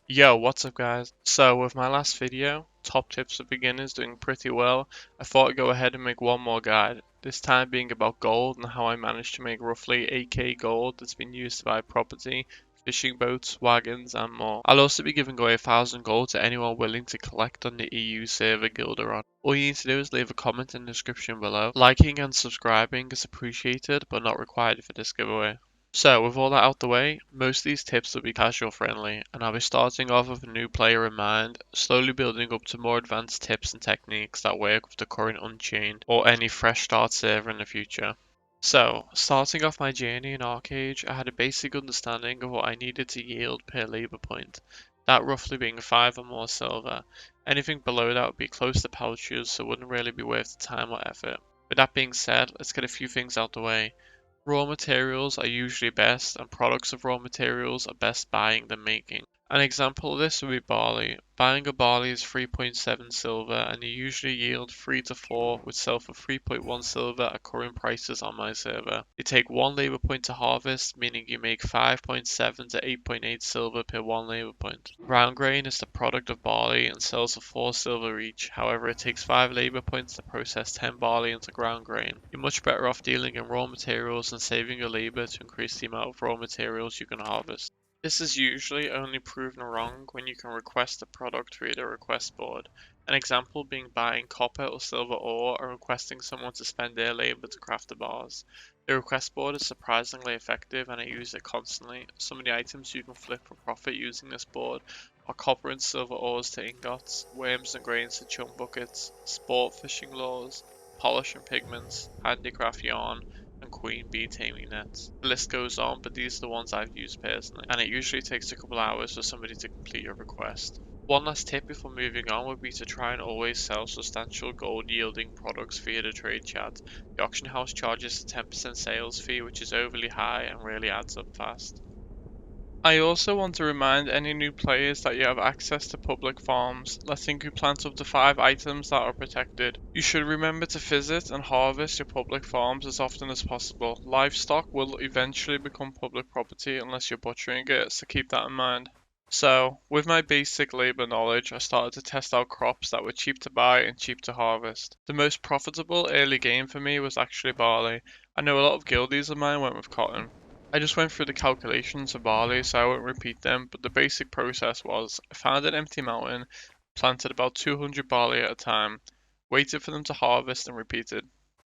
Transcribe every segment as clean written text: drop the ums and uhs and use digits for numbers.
Yo, what's up guys? So with my last video, top tips for beginners doing pretty well, I thought I'd go ahead and make one more guide, this time being about gold and how I managed to make roughly 8k gold that's been used to buy property, fishing boats, wagons and more. I'll also be giving away 1000 gold to anyone willing to collect on the EU server Gildaron. All you need to do is leave a comment in the description below. Liking and subscribing is appreciated but not required for this giveaway. So, with all that out the way, most of these tips will be casual friendly, and I'll be starting off with a new player in mind, slowly building up to more advanced tips and techniques that work with the current Unchained or any fresh start server in the future. So, starting off my journey in Archeage, I had a basic understanding of what I needed to yield per labour point, that roughly being 5 or more silver. Anything below that would be close to pouches, so wouldn't really be worth the time or effort. With that being said, let's get a few things out the way. Raw materials are usually best, and products of raw materials are best buying than making. An example of this would be barley. Buying a barley is 3.7 silver, and you usually yield 3 to 4, with sell for 3.1 silver at current prices on my server. You take 1 labor point to harvest, meaning you make 5.7 to 8.8 silver per 1 labor point. Ground grain is the product of barley and sells for 4 silver each, however it takes 5 labor points to process 10 barley into ground grain. You're much better off dealing in raw materials and saving your labor to increase the amount of raw materials you can harvest. This is usually only proven wrong when you can request a product via the request board. An example being buying copper or silver ore or requesting someone to spend their labor to craft the bars. The request board is surprisingly effective and I use it constantly. Some of the items you can flip for profit using this board are copper and silver ores to ingots, worms and grains to chunk buckets, sport fishing lures, polish and pigments, handicraft yarn, and queen bee taming nets. The list goes on, but these are the ones I've used personally, and it usually takes a couple hours for somebody to complete your request. One last tip before moving on would be to try and always sell substantial gold yielding products via the trade chat. The auction house charges a 10% sales fee, which is overly high and really adds up fast. I also want to remind any new players that you have access to public farms, letting you plant up to 5 items that are protected. You should remember to visit and harvest your public farms as often as possible. Livestock will eventually become public property unless you're butchering it, so keep that in mind. So, with my basic labour knowledge, I started to test out crops that were cheap to buy and cheap to harvest. The most profitable early game for me was actually barley. I know a lot of guildies of mine went with cotton. I just went through the calculations for barley, so I won't repeat them, but the basic process was I found an empty mountain, planted about 200 barley at a time, waited for them to harvest and repeated.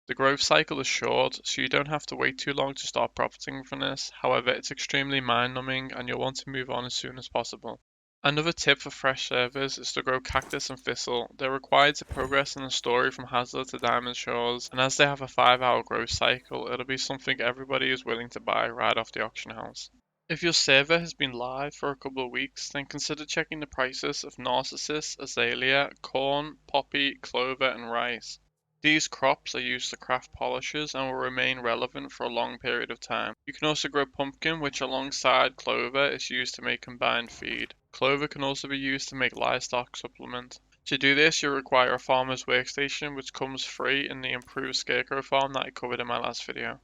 The growth cycle is short, so you don't have to wait too long to start profiting from this. However, it's extremely mind-numbing and you'll want to move on as soon as possible. Another tip for fresh servers is to grow cactus and thistle. They're required to progress in the story from Hazard to Diamond Shores, and as they have a 5-hour growth cycle, it'll be something everybody is willing to buy right off the auction house. If your server has been live for a couple of weeks, then consider checking the prices of narcissus, azalea, corn, poppy, clover, and rice. These crops are used to craft polishes and will remain relevant for a long period of time. You can also grow pumpkin, which alongside clover is used to make combined feed. Clover can also be used to make livestock supplement. To do this, you require a farmer's workstation, which comes free in the improved scarecrow farm that I covered in my last video.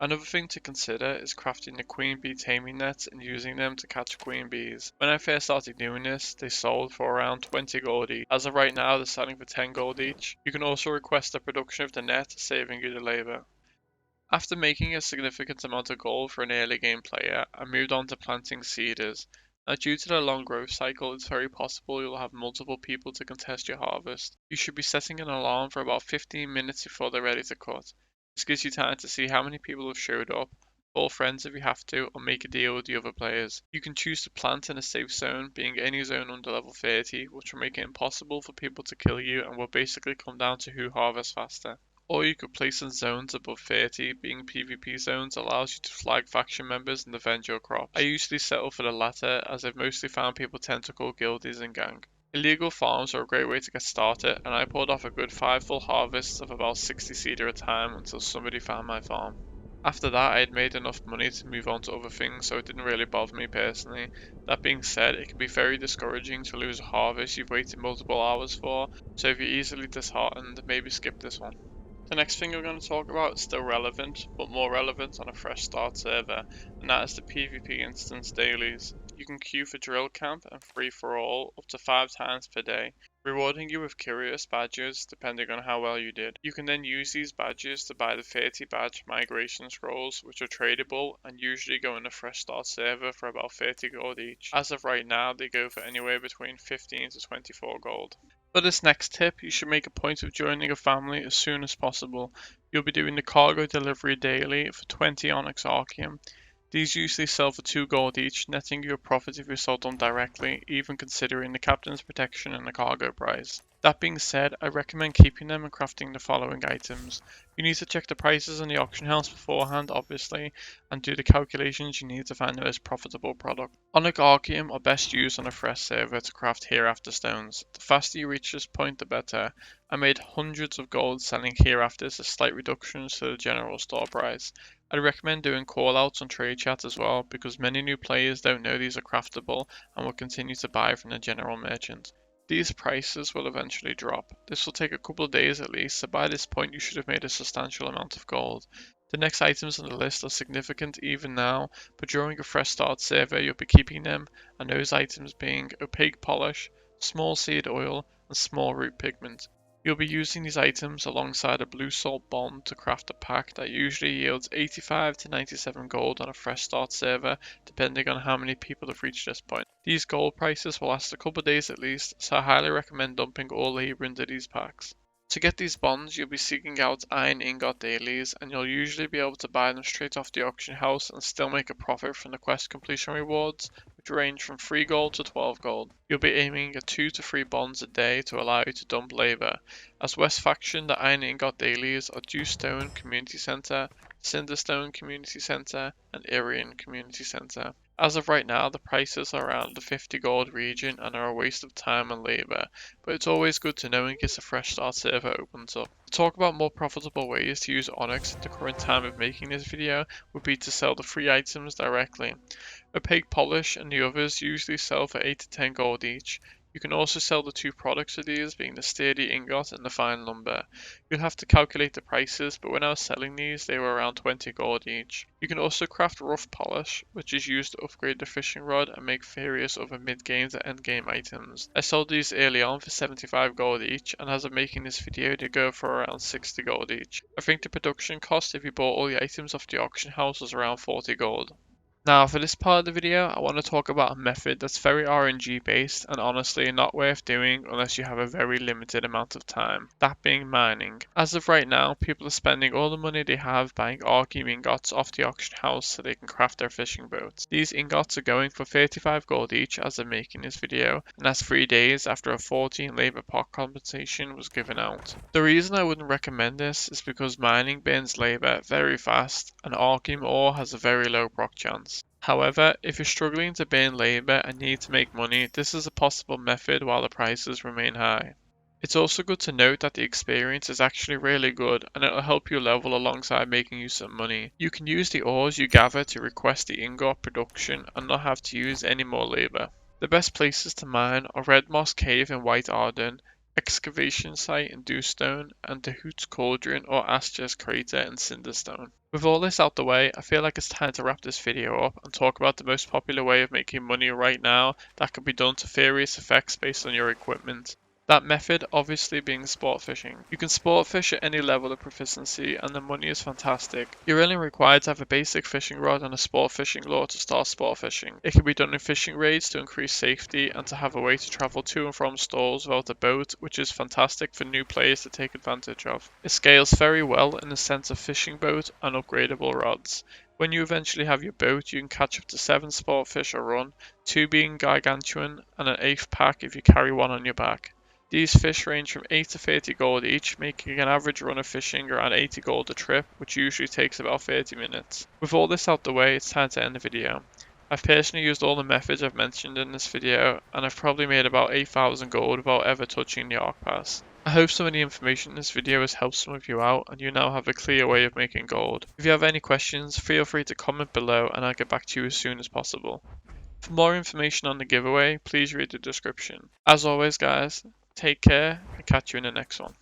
Another thing to consider is crafting the queen bee taming nets and using them to catch queen bees. When I first started doing this, they sold for around 20 gold each. As of right now, they're selling for 10 gold each. You can also request the production of the net, saving you the labor. After making a significant amount of gold for an early game player, I moved on to planting cedars. Now, due to their long growth cycle, it's very possible you'll have multiple people to contest your harvest. You should be setting an alarm for about 15 minutes before they're ready to cut. This gives you time to see how many people have showed up, call friends if you have to, or make a deal with the other players. You can choose to plant in a safe zone, being any zone under level 30, which will make it impossible for people to kill you and will basically come down to who harvests faster. Or you could place in zones above 30, being PvP zones allows you to flag faction members and defend your crops. I usually settle for the latter, as I've mostly found people tend to call guildies and gang. Illegal farms are a great way to get started, and I pulled off a good 5 full harvests of about 60 cedar at a time until somebody found my farm. After that, I had made enough money to move on to other things, so it didn't really bother me personally. That being said, it can be very discouraging to lose a harvest you've waited multiple hours for, so if you're easily disheartened, maybe skip this one. The next thing we're going to talk about is still relevant, but more relevant on a fresh start server, and that is the PvP instance dailies. you can queue for drill camp and free for all up to 5 times per day, rewarding you with curious badges depending on how well you did. You can then use these badges to buy the 30 badge migration scrolls, which are tradable and usually go in a fresh start server for about 30 gold each. As of right now, they go for anywhere between 15 to 24 gold. For this next tip, you should make a point of joining a family as soon as possible. You'll be doing the cargo delivery daily for 20 Onyx Archeum. These usually sell for 2 gold each, netting you a profit if you sold them directly, even considering the captain's protection and the cargo price. That being said, I recommend keeping them and crafting the following items. You need to check the prices in the auction house beforehand, obviously, and do the calculations you need to find the most profitable product. Onyx Archeum are best used on a fresh server to craft hereafter stones. The faster you reach this point, the better. I made hundreds of gold selling hereafters at slight reductions to the general store price. I'd recommend doing callouts on trade chat as well, because many new players don't know these are craftable and will continue to buy from the general merchant. These prices will eventually drop. This will take a couple of days at least, so by this point you should have made a substantial amount of gold. The next items on the list are significant even now, but during a fresh start server you'll be keeping them, and those items being opaque polish, small seed oil, and small root pigment. You'll be using these items alongside a blue salt bond to craft a pack that usually yields 85 to 97 gold on a fresh start server, depending on how many people have reached this point. These gold prices will last a couple of days at least, so I highly recommend dumping all labor into these packs. To get these bonds, you'll be seeking out iron ingot dailies, and you'll usually be able to buy them straight off the auction house and still make a profit from the quest completion rewards, which range from 3 gold to 12 gold. You'll be aiming at 2 to 3 bonds a day to allow you to dump labor. As West Faction, the iron ingot dailies are Dewstone Community Centre, Cinderstone Community Centre, and Irian Community Centre. As of right now, the prices are around the 50 gold region and are a waste of time and labour, but it's always good to know in case a fresh start server opens up. To talk about more profitable ways to use Onyx at the current time of making this video would be to sell the free items directly. Opaque polish and the others usually sell for 8 to 10 gold each. You can also sell the 2 products of these, being the sturdy ingot and the fine lumber. You'll have to calculate the prices, but when I was selling these, they were around 20 gold each. You can also craft rough polish, which is used to upgrade the fishing rod and make various other mid-game to end-game items. I sold these early on for 75 gold each, and as of making this video, they go for around 60 gold each. I think the production cost if you bought all the items off the auction house was around 40 gold. Now for this part of the video, I want to talk about a method that's very RNG based and honestly not worth doing unless you have a very limited amount of time, that being mining. As of right now, people are spending all the money they have buying Archeage ingots off the auction house so they can craft their fishing boats. These ingots are going for 35 gold each as I'm making this video, and that's 3 days after a 14 labour pot compensation was given out. The reason I wouldn't recommend this is because mining burns labour very fast and Archeage ore has a very low proc chance. However, if you're struggling to burn labour and need to make money, this is a possible method while the prices remain high. It's also good to note that the experience is actually really good and it'll help you level alongside making you some money. You can use the ores you gather to request the ingot production and not have to use any more labour. The best places to mine are Red Moss Cave in White Arden, Excavation Site in Dewstone, and the Hoots Cauldron or Ascher's Crater in Cinderstone. With all this out the way, I feel like it's time to wrap this video up and talk about the most popular way of making money right now that can be done to various effects based on your equipment. That method obviously being sport fishing. You can sport fish at any level of proficiency and the money is fantastic. You're only required to have a basic fishing rod and a sport fishing lure to start sport fishing. It can be done in fishing raids to increase safety and to have a way to travel to and from stalls without a boat, which is fantastic for new players to take advantage of. It scales very well in the sense of fishing boat and upgradable rods. When you eventually have your boat, you can catch up to 7 sport fish a run, 2 being gargantuan and an 8th pack if you carry one on your back. These fish range from 8 to 30 gold each, making an average run of fishing around 80 gold a trip, which usually takes about 30 minutes. With all this out the way, it's time to end the video. I've personally used all the methods I've mentioned in this video, and I've probably made about 8,000 gold without ever touching the Arc Pass. I hope some of the information in this video has helped some of you out, and you now have a clear way of making gold. If you have any questions, feel free to comment below and I'll get back to you as soon as possible. For more information on the giveaway, please read the description. As always guys, take care and catch you in the next one.